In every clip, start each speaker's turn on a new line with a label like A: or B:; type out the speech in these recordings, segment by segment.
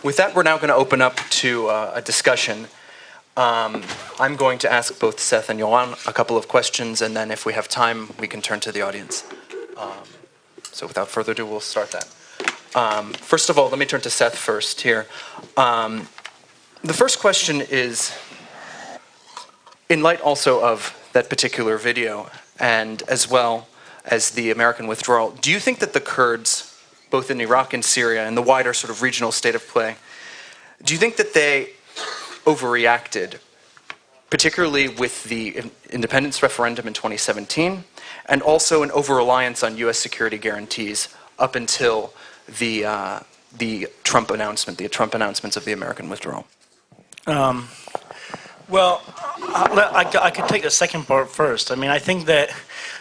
A: With that, we're now going to open up to a discussion. I'm going to ask both Seth and Yolanda a couple of questions, and then if we have time, we can turn to the audience. So without further ado, we'll start that. First of all, let me turn to Seth first here. The first question is, in light also of that particular video, and as well as the American withdrawal, do you think that the Kurds, both in Iraq and Syria, and the wider sort of regional state of play, do you think that they overreacted, particularly with the independence referendum in 2017, and also an over-reliance on U.S. security guarantees up until the Trump announcements of the American withdrawal?
B: Well, I could take the second part first. I mean, I think that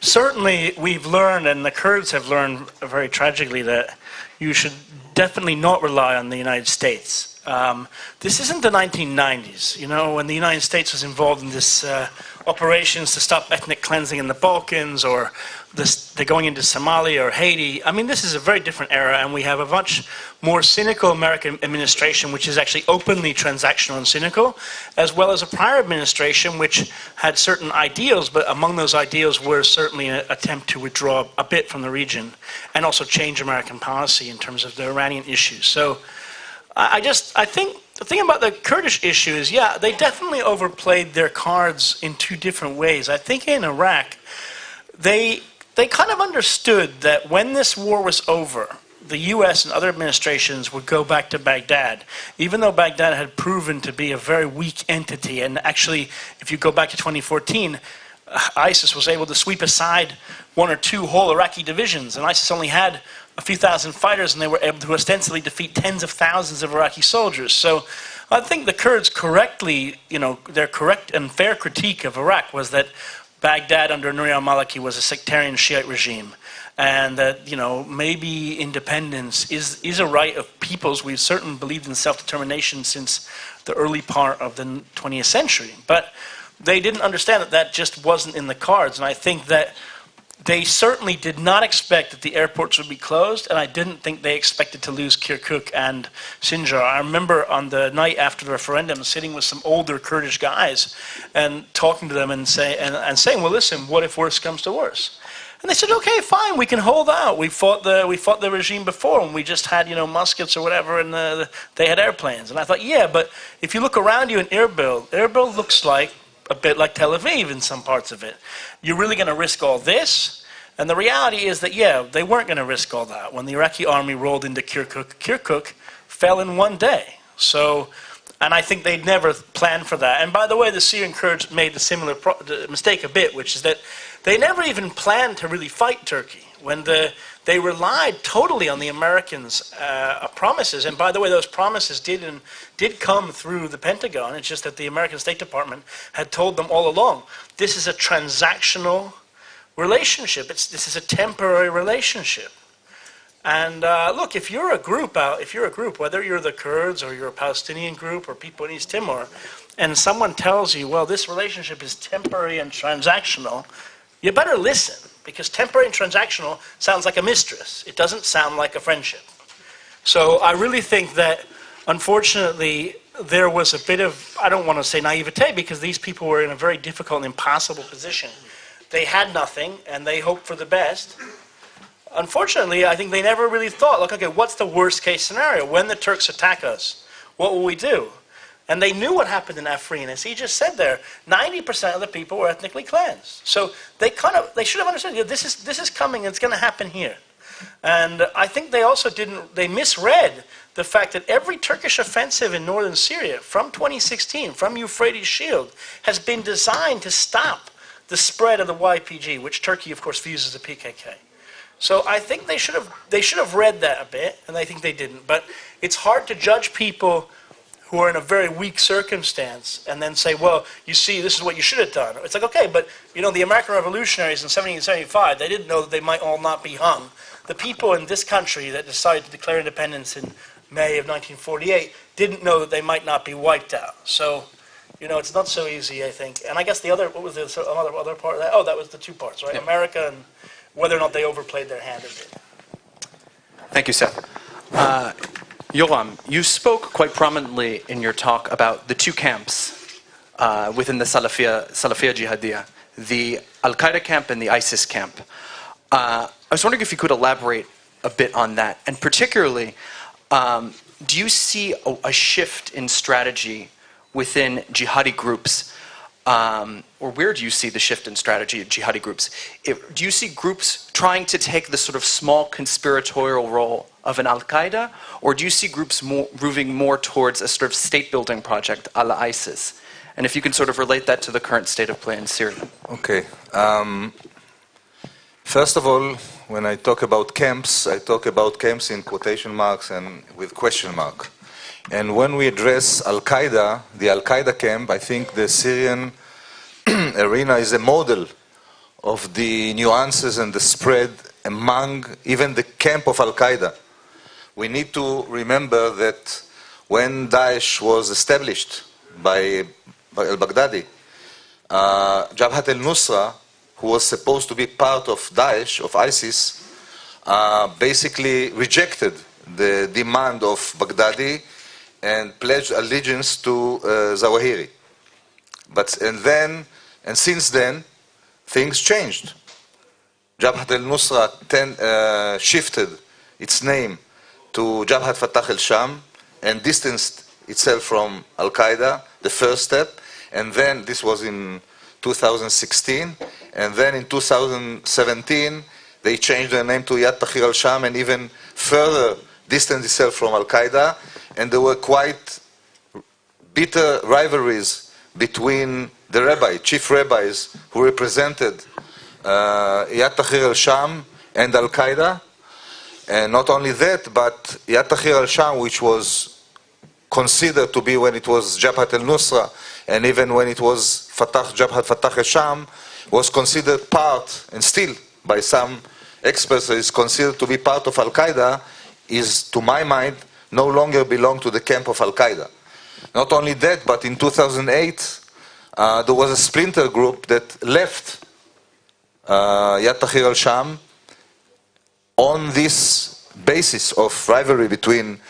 B: certainly we've learned, and the Kurds have learned very tragically, that you should definitely not rely on the United States. This isn't the 1990s, you know, when the United States was involved in this operations to stop ethnic cleansing in the Balkans, or they're going into Somalia or Haiti. I mean, this is a very different era, and we have a much more cynical American administration, which is actually openly transactional and cynical, as well as a prior administration which had certain ideals, but among those ideals were certainly an attempt to withdraw a bit from the region and also change American policy in terms of the Iranian issues. So I think the thing about the Kurdish issue is, yeah, they definitely overplayed their cards in two different ways. I think in Iraq, they kind of understood that when this war was over, the US and other administrations would go back to Baghdad, even though Baghdad had proven to be a very weak entity. And actually, if you go back to 2014, ISIS was able to sweep aside one or two whole Iraqi divisions, and ISIS only had a few thousand fighters, and they were able to ostensibly defeat tens of thousands of Iraqi soldiers. So I think the Kurds correctly, you know, their correct and fair critique of Iraq was that Baghdad under Nouri al-Maliki was a sectarian Shiite regime, and that, you know, maybe independence is a right of peoples. We've certainly believed in self-determination since the early part of the 20th century. But they didn't understand that that just wasn't in the cards, and I think that they certainly did not expect that the airports would be closed, and I didn't think they expected to lose Kirkuk and Sinjar. I remember on the night after the referendum sitting with some older Kurdish guys and talking to them and saying, well, listen, what if worse comes to worse? And they said, okay, fine, we can hold out. We fought the regime before, and we just had, you know, muskets or whatever, and they had airplanes. And I thought, yeah, but if you look around you in Erbil looks like a bit like Tel Aviv in some parts of it. You're really going to risk all this? And the reality is that, yeah, they weren't going to risk all that. When the Iraqi army rolled into Kirkuk fell in one day. So, and I think they'd never planned for that. And by the way, the Syrian Kurds made the similar mistake a bit, which is that they never even planned to really fight Turkey. When they relied totally on the Americans' promises, and by the way, those promises did come through the Pentagon. It's just that the American State Department had told them all along, this is a transactional relationship. This is a temporary relationship. And look, if you're a group, whether you're the Kurds or you're a Palestinian group or people in East Timor, and someone tells you, well, this relationship is temporary and transactional, you better listen, because temporary and transactional sounds like a mistress. It doesn't sound like a friendship. So I really think that, unfortunately, there was a bit of, I don't want to say naivete, because these people were in a very difficult and impossible position. They had nothing, and they hoped for the best. Unfortunately, I think they never really thought, look, okay, what's the worst case scenario? When the Turks attack us, what will we do? And they knew what happened in Afrin. As he just said there, 90% of the people were ethnically cleansed. So they should have understood, this is coming, and it's going to happen here. And I think they also they misread the fact that every Turkish offensive in northern Syria from 2016, from Euphrates Shield, has been designed to stop the spread of the YPG, which Turkey, of course, views as the PKK. So I think they should have read that a bit, and I think they didn't. But it's hard to judge people who are in a very weak circumstance and then say, well, you see, this is what you should have done. It's like, okay, but you know, the American revolutionaries in 1775, they didn't know that they might all not be hung. The people in this country that decided to declare independence in May of 1948 didn't know that they might not be wiped out. So, you know, it's not so easy, I think. And I guess the other, what was the other part of that? Oh, that was the two parts, right? Yeah. America and whether or not they overplayed their hand a bit.
A: Thank you, Seth. Yoram, you spoke quite prominently in your talk about the two camps within the Salafia Jihadiyya, the Al-Qaeda camp and the ISIS camp. I was wondering if you could elaborate a bit on that, and particularly, do you see a shift in strategy within jihadi groups, or where do you see the shift in strategy of jihadi groups? Do you see groups trying to take the sort of small conspiratorial role of an Al-Qaeda, or do you see groups moving more towards a sort of state-building project a la ISIS? And if you can sort of relate that to the current state of play in Syria.
C: Okay. First of all, when I talk about camps, I talk about camps in quotation marks and with question mark. And when we address Al-Qaeda, the Al-Qaeda camp, I think the Syrian arena is a model of the nuances and the spread among even the camp of Al-Qaeda. We need to remember that when Daesh was established by al-Baghdadi, Jabhat al-Nusra, who was supposed to be part of Daesh, of ISIS, basically rejected the demand of Baghdadi and pledged allegiance to Zawahiri. And since then, things changed. Jabhat al-Nusra shifted its name to Jabhat Fatah al-Sham and distanced itself from Al-Qaeda, the first step, and then this was in 2016, and then in 2017 they changed their name to Yad Tahrir al-Sham and even further distanced itself from Al-Qaeda, and there were quite bitter rivalries between the chief rabbis who represented Yad Tahrir al-Sham and Al-Qaeda. And not only that, but Yad Tahrir al-Sham, which was considered to be when it was Jabhat al-Nusra, and even when it was Jabhat Fatah al-Sham, was considered part, and still by some experts is considered to be part of Al-Qaeda, is, to my mind, no longer belong to the camp of Al-Qaeda. Not only that, but in 2008, there was a splinter group that left Yad Tahrir al-Sham on this basis of rivalry between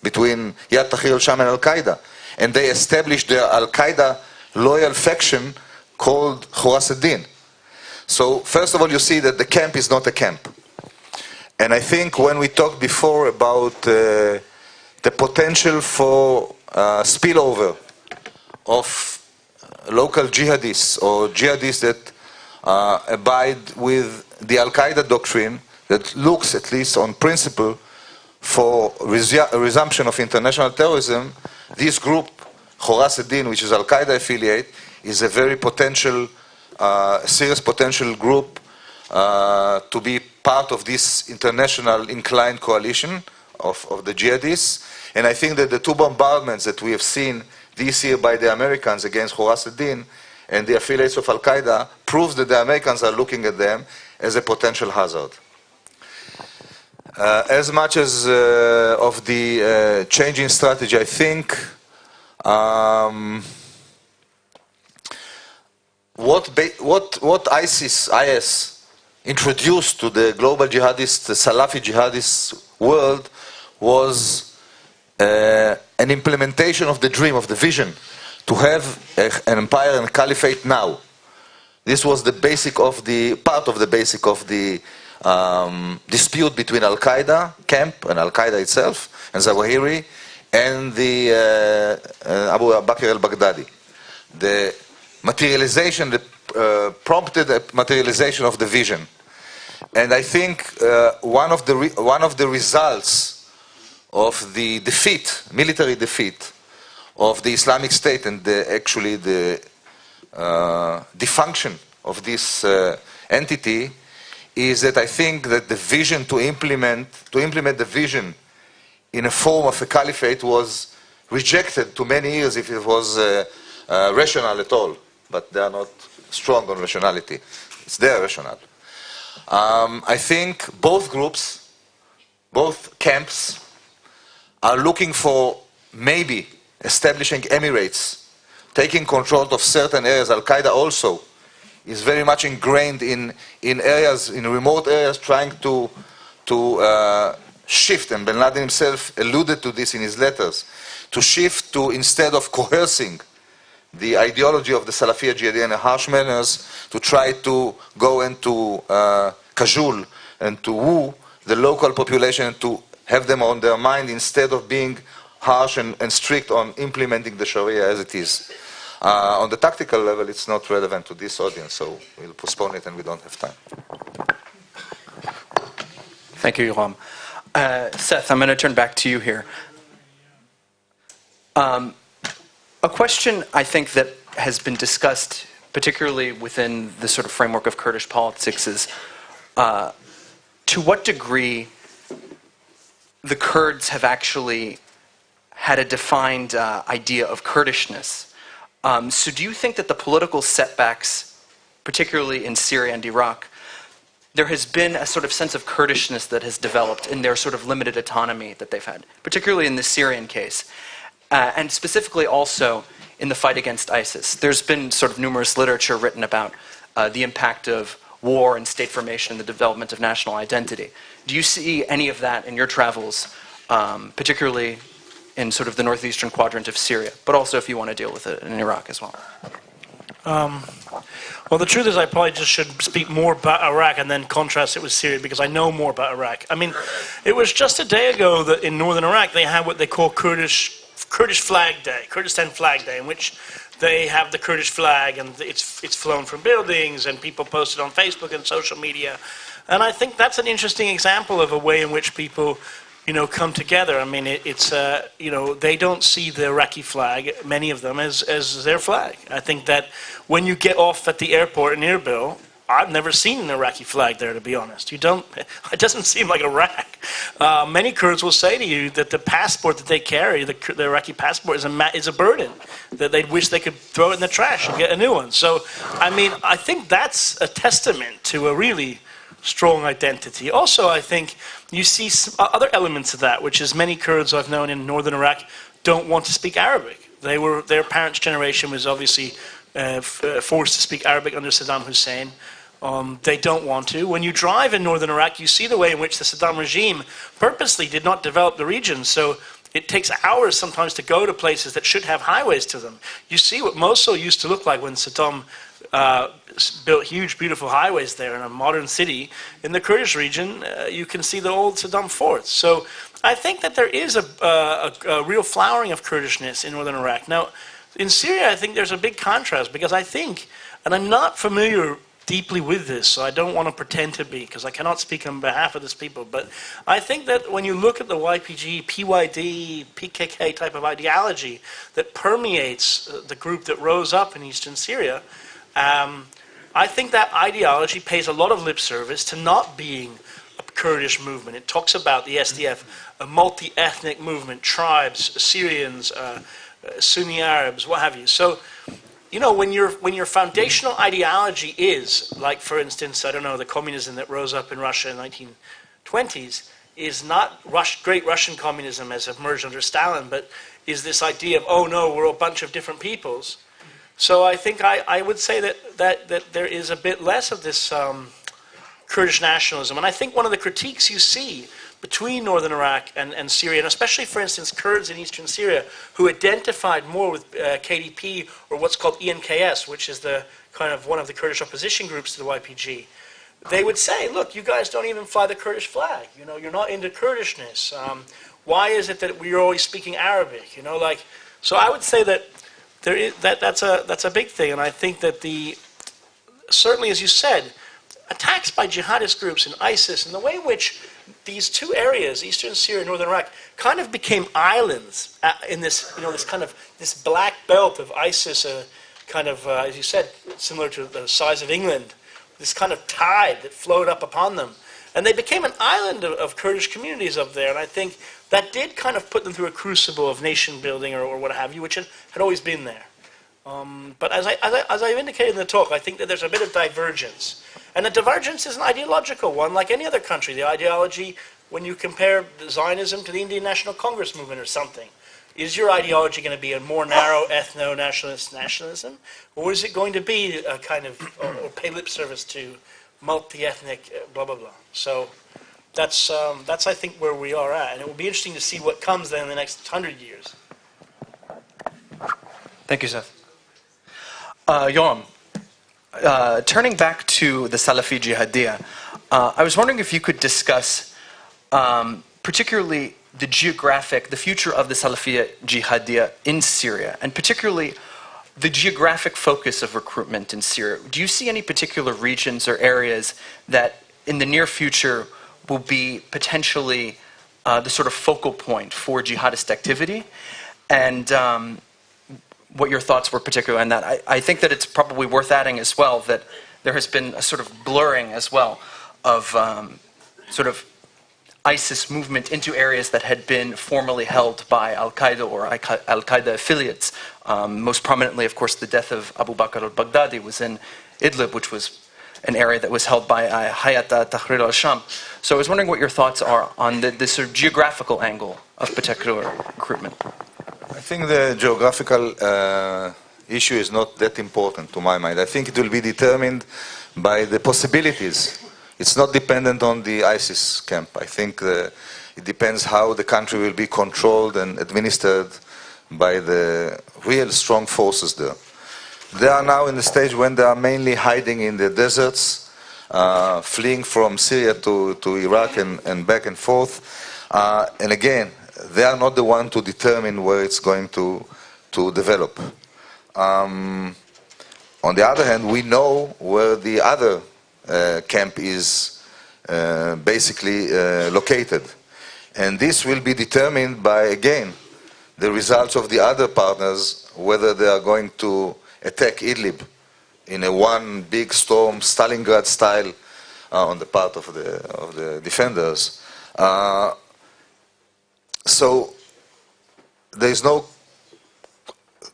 C: between Yad Tahrir al-Sham and Al-Qaeda. And they established their Al-Qaeda loyal faction called Khuras ad-Din. So first of all, you see that the camp is not a camp. And I think when we talked before about the potential for spillover of local jihadists or jihadists that abide with the Al-Qaeda doctrine that looks, at least on principle, for resumption of international terrorism, this group, Khuras ad-Din, which is Al-Qaeda affiliate, is a very potential, serious potential group to be part of this international inclined coalition of the jihadists. And I think that the two bombardments that we have seen this year by the Americans against Khuras ad-Din and the affiliates of Al-Qaeda proves that the Americans are looking at them as a potential hazard. As much as of the change in strategy, I think what IS introduced to the global jihadist, the Salafi jihadist world was an implementation of the dream, of the vision, to have an empire and caliphate now. This was the basic of the, part of the basic of the dispute between Al-Qaeda camp and Al-Qaeda itself and Zawahiri and the Abu Bakr al-Baghdadi. The materialization, prompted a materialization of the vision. And I think one of the results of the defeat, military defeat of the Islamic State and actually the defunction of this entity is that I think that the vision to implement the vision in a form of a caliphate was rejected to many years if it was rational at all. But they are not strong on rationality. It's their rationale. I think both groups, both camps, are looking for maybe establishing emirates, taking control of certain areas. Al-Qaeda also is very much ingrained in areas, in remote areas, trying to shift, and bin Laden himself alluded to this in his letters, to shift to, instead of coercing the ideology of the Salafiyya Jihadiyya in harsh manners, to try to go and to cajole and to woo the local population and to have them on their mind instead of being harsh and strict on implementing the Sharia as it is. On the tactical level, it's not relevant to this audience, so we'll postpone it and we don't have time.
A: Thank you, Yehom. Seth, I'm going to turn back to you here. A question I think that has been discussed, particularly within the sort of framework of Kurdish politics, is to what degree the Kurds have actually had a defined idea of Kurdishness. So do you think that the political setbacks, particularly in Syria and Iraq, there has been a sort of sense of Kurdishness that has developed in their sort of limited autonomy that they've had, particularly in the Syrian case, and specifically also in the fight against ISIS? There's been sort of numerous literature written about the impact of war and state formation and the development of national identity. Do you see any of that in your travels, particularly in sort of the northeastern quadrant of Syria, but also if you want to deal with it in Iraq as well?
B: Well, the truth is I probably just should speak more about Iraq and then contrast it with Syria because I know more about Iraq. I mean, it was just a day ago that in northern Iraq they had what they call Kurdish Flag Day, Kurdistan Flag Day, in which they have the Kurdish flag and it's flown from buildings and people post it on Facebook and social media. And I think that's an interesting example of a way in which people, come together. I mean, it's they don't see the Iraqi flag, many of them, as their flag. I think that when you get off at the airport in Erbil, I've never seen an Iraqi flag there, to be honest. It doesn't seem like Iraq. Many Kurds will say to you that the passport that they carry, the Iraqi passport, is a burden, that they wish they could throw it in the trash and get a new one. So, I mean, I think that's a testament to a really strong identity. Also, I think you see some other elements of that, which is many Kurds I've known in northern Iraq don't want to speak Arabic. Their parents' generation was obviously forced to speak Arabic under Saddam Hussein. They don't want to. When you drive in northern Iraq, you see the way in which the Saddam regime purposely did not develop the region. So it takes hours sometimes to go to places that should have highways to them. You see what Mosul used to look like when Saddam built huge, beautiful highways there in a modern city. In the Kurdish region, you can see the old Saddam forts. So I think that there is a real flowering of Kurdishness in northern Iraq. Now, in Syria, I think there's a big contrast because I think, and I'm not familiar deeply with this, so I don't want to pretend to be, because I cannot speak on behalf of these people, but I think that when you look at the YPG, PYD, PKK type of ideology that permeates the group that rose up in eastern Syria, I think that ideology pays a lot of lip service to not being a Kurdish movement. It talks about the SDF, a multi-ethnic movement, tribes, Syrians, Sunni Arabs, what have you. So, when your foundational ideology is, like for instance, I don't know, the communism that rose up in Russia in the 1920s, is not great Russian communism as emerged under Stalin, but is this idea of, oh no, we're a bunch of different peoples. So I think I would say that there is a bit less of this Kurdish nationalism. And I think one of the critiques you see between northern Iraq and Syria, and especially, for instance, Kurds in eastern Syria, who identified more with KDP or what's called ENKS, which is the kind of one of the Kurdish opposition groups to the YPG, they would say, look, you guys don't even fly the Kurdish flag. You're not into Kurdishness. Why is it that we're always speaking Arabic? So I would say that that's a big thing, and I think that certainly, as you said, attacks by jihadist groups and ISIS and the way in which these two areas, eastern Syria and northern Iraq, kind of became islands in this, this black belt of ISIS, kind of, as you said, similar to the size of England, this kind of tide that flowed up upon them. And they became an island of Kurdish communities up there, and I think that did kind of put them through a crucible of nation building or what have you, which had always been there. But as I indicated in the talk, I think that there's a bit of divergence. And the divergence is an ideological one, like any other country. The ideology, when you compare Zionism to the Indian National Congress movement or something, is your ideology going to be a more narrow ethno-nationalist nationalism? Or is it going to be a kind of, or pay lip service to multi-ethnic blah, blah, blah? So that's I think where we are at, and it will be interesting to see what comes then in the next 100 years.
A: Thank you, Seth. Yom, turning back to the Salafi Jihadiyya, I was wondering if you could discuss particularly the future of the Salafi Jihadiyya in Syria, and particularly the geographic focus of recruitment in Syria. Do you see any particular regions or areas that in the near future will be potentially the sort of focal point for jihadist activity? And what your thoughts were particularly on that. I think that it's probably worth adding as well that there has been a sort of blurring as well of sort of ISIS movement into areas that had been formerly held by Al-Qaeda or Al-Qaeda affiliates. Most prominently, of course, the death of Abu Bakr al-Baghdadi was in Idlib, which was an area that was held by Hayat Tahrir al-Sham. So I was wondering what your thoughts are on this sort of geographical angle of particular recruitment.
C: I think the geographical issue is not that important to my mind. I think it will be determined by the possibilities. It's not dependent on the ISIS camp. I think it depends how the country will be controlled and administered by the real strong forces there. They are now in the stage when they are mainly hiding in the deserts, fleeing from Syria to Iraq and back and forth. And again, they are not the one to determine where it's going to develop. On the other hand, we know where the other camp is basically located. And this will be determined by, again, the results of the other partners, whether they are going to attack Idlib in a one big storm, Stalingrad style, on the part of the defenders. So there is no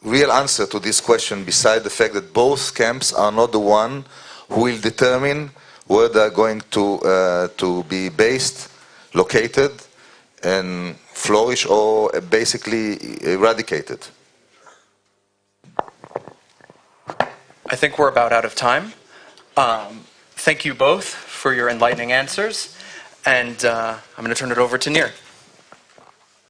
C: real answer to this question beside the fact that both camps are not the one who will determine where they are going to be based, located, and flourish, or basically eradicated.
A: I think we're about out of time. Thank you both for your enlightening answers, and I'm going to turn it over to Nir.